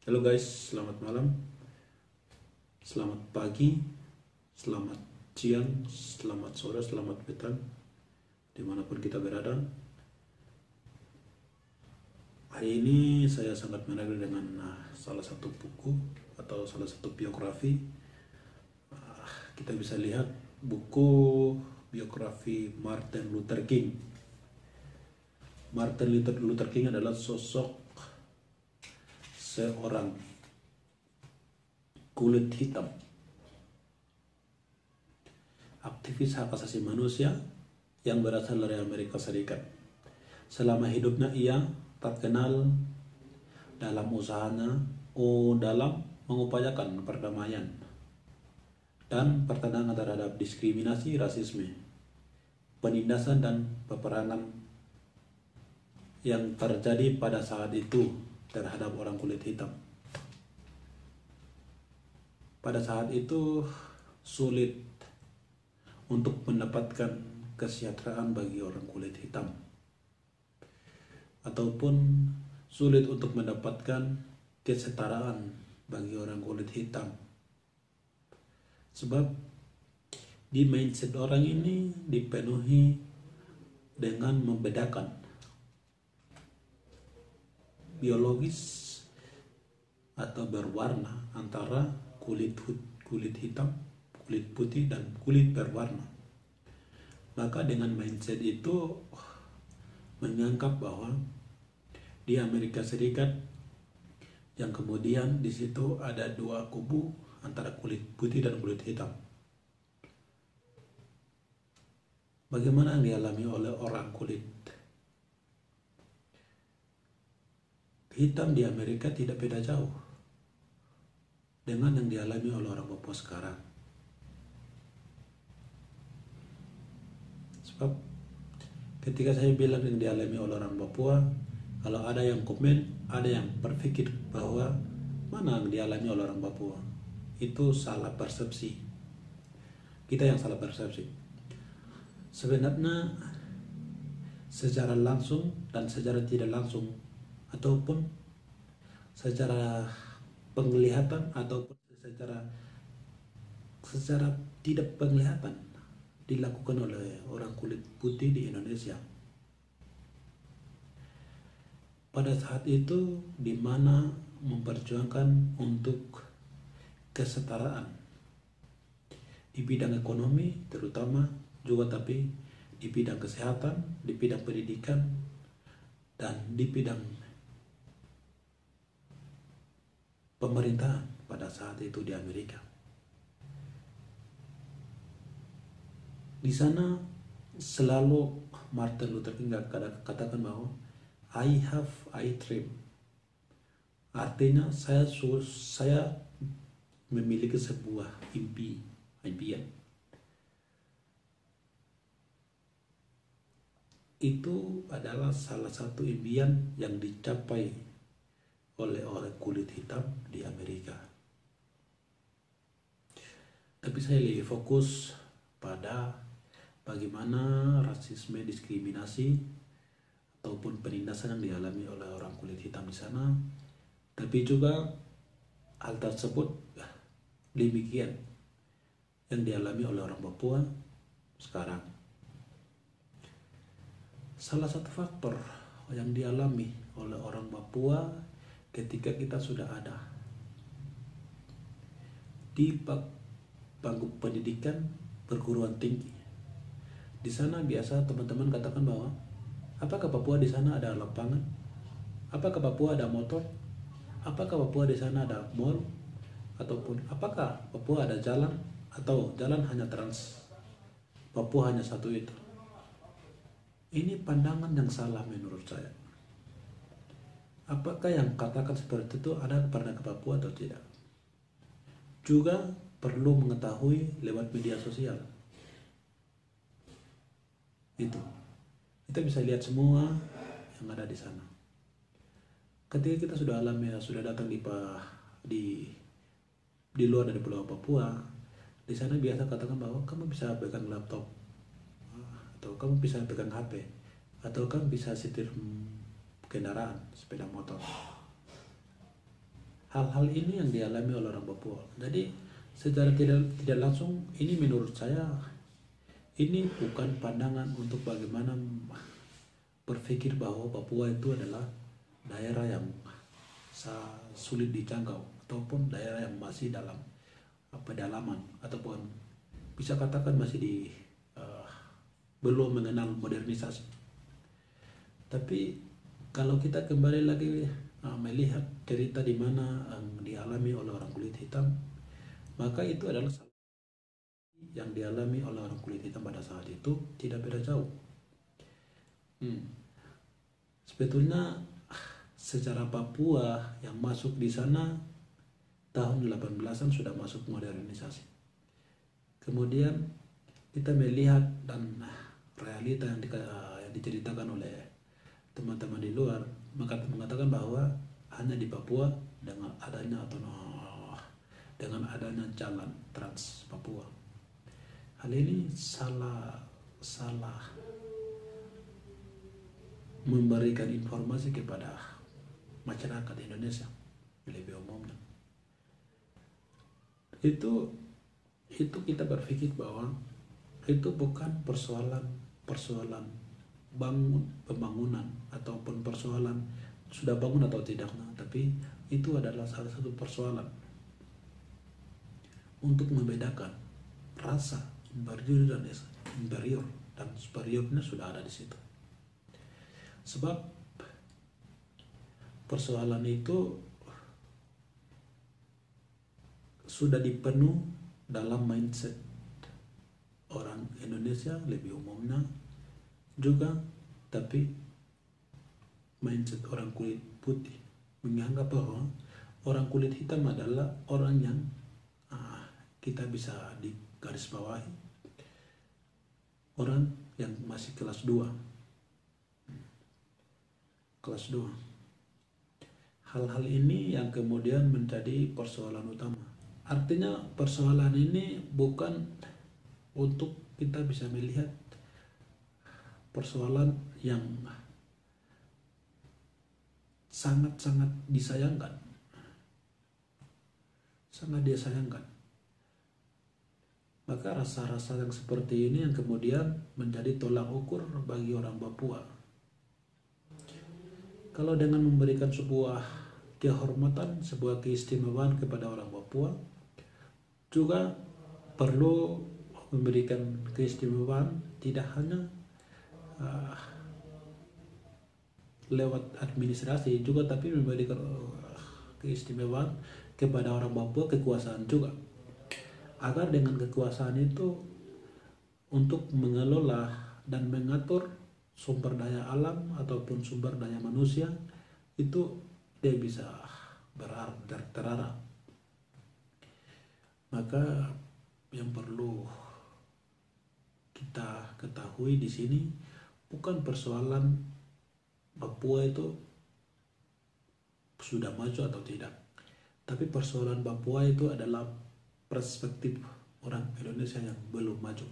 Halo guys, selamat malam, selamat pagi, selamat siang, selamat sore, selamat petang, dimanapun kita berada. Hari ini saya sangat menarik dengan salah satu buku atau salah satu biografi. Kita bisa lihat buku biografi Martin Luther King. Martin Luther King adalah sosok seorang kulit hitam, aktivis hak asasi manusia yang berasal dari Amerika Serikat. Selama hidupnya ia terkenal dalam usahanya dalam mengupayakan perdamaian dan pertentangan terhadap diskriminasi, rasisme, penindasan dan peperangan yang terjadi pada saat itu terhadap orang kulit hitam. Pada saat itu sulit untuk mendapatkan kesejahteraan bagi orang kulit hitam, ataupun sulit untuk mendapatkan kesetaraan bagi orang kulit hitam. Sebab di mindset orang ini dipenuhi dengan membedakan biologis atau berwarna antara kulit hitam, kulit putih, dan kulit berwarna. Maka dengan mindset itu menganggap bahwa di Amerika Serikat yang kemudian di situ ada dua kubu antara kulit putih dan kulit hitam. Bagaimana yang dialami oleh orang kulit hitam di Amerika tidak beda jauh dengan yang dialami oleh orang Papua sekarang. Sebab ketika saya bilang yang dialami oleh orang Papua, kalau ada yang komen, ada yang berpikir bahwa mana yang dialami oleh orang Papua, itu salah persepsi. Kita yang salah persepsi. Sebenarnya secara langsung dan secara tidak langsung, ataupun secara penglihatan ataupun secara tidak penglihatan dilakukan oleh orang kulit putih di Indonesia. Pada saat itu di mana memperjuangkan untuk kesetaraan di bidang ekonomi terutama, juga tapi di bidang kesehatan, di bidang pendidikan, dan di bidang pemerintahan pada saat itu di Amerika. Di sana selalu Martin Luther King katakan bahwa I have a dream. Artinya saya memiliki sebuah impian. Itu adalah salah satu impian yang dicapai oleh orang kulit hitam di Amerika. Tapi saya lebih fokus pada bagaimana rasisme, diskriminasi, ataupun penindasan yang dialami oleh orang kulit hitam di sana. Tapi juga hal tersebut demikian yang dialami oleh orang Papua sekarang. Salah satu faktor yang dialami oleh orang Papua ketika kita sudah ada di bangku pendidikan perguruan tinggi, di sana biasa teman-teman katakan bahwa apakah Papua di sana ada lapangan? Apakah Papua ada motor? Apakah Papua di sana ada mall? Ataupun apakah Papua ada jalan? Atau jalan hanya trans Papua hanya satu itu? Ini pandangan yang salah menurut saya. Apakah yang katakan seperti itu ada pernah ke Papua atau tidak? Juga perlu mengetahui lewat media sosial. Itu kita bisa lihat semua yang ada di sana. Ketika kita sudah alami, sudah datang di luar dari Pulau Papua, di sana biasa katakan bahwa kamu bisa pegang laptop, atau kamu bisa pegang HP, atau kamu bisa setir kendaraan, sepeda motor. hal-hal ini yang dialami oleh orang Papua. Jadi secara tidak langsung ini menurut saya ini bukan pandangan untuk bagaimana berpikir bahwa Papua itu adalah daerah yang sulit dijangkau ataupun daerah yang masih dalam pedalaman ataupun bisa katakan masih belum mengenal modernisasi. Tapi kalau kita kembali lagi melihat cerita di mana dialami oleh orang kulit hitam, maka itu adalah yang dialami oleh orang kulit hitam pada saat itu tidak beda jauh. Sebetulnya secara Papua yang masuk di sana tahun 18-an sudah masuk modernisasi. Kemudian kita melihat dan realita yang diceritakan oleh teman-teman di luar mengatakan bahwa hanya di Papua dengan adanya jalan Trans Papua. Hal ini salah memberikan informasi kepada masyarakat Indonesia lebih umumnya. Itu kita berpikir bahwa itu bukan persoalan pembangunan ataupun persoalan sudah bangun atau tidak, tapi itu adalah salah satu persoalan untuk membedakan rasa inferior dan superiornya sudah ada di situ. Sebab persoalan itu sudah dipenuh dalam mindset orang Indonesia lebih umumnya juga, tapi mindset orang kulit putih menganggap bahwa orang kulit hitam adalah orang yang kita bisa digarisbawahi, orang yang masih kelas 2. Hal-hal ini yang kemudian menjadi persoalan utama. Artinya persoalan ini bukan untuk kita bisa melihat persoalan yang sangat-sangat disayangkan. Maka rasa-rasa yang seperti ini yang kemudian menjadi tolak ukur bagi orang Papua. Kalau dengan memberikan sebuah kehormatan, sebuah keistimewaan kepada orang Papua, juga perlu memberikan keistimewaan tidak hanya lewat administrasi juga, tapi memberikan keistimewaan kepada orang Papua kekuasaan juga, agar dengan kekuasaan itu untuk mengelola dan mengatur sumber daya alam ataupun sumber daya manusia itu dia bisa terarah. Maka yang perlu kita ketahui di sini bukan persoalan Papua itu sudah maju atau tidak, tapi persoalan Papua itu adalah perspektif orang Indonesia yang belum maju.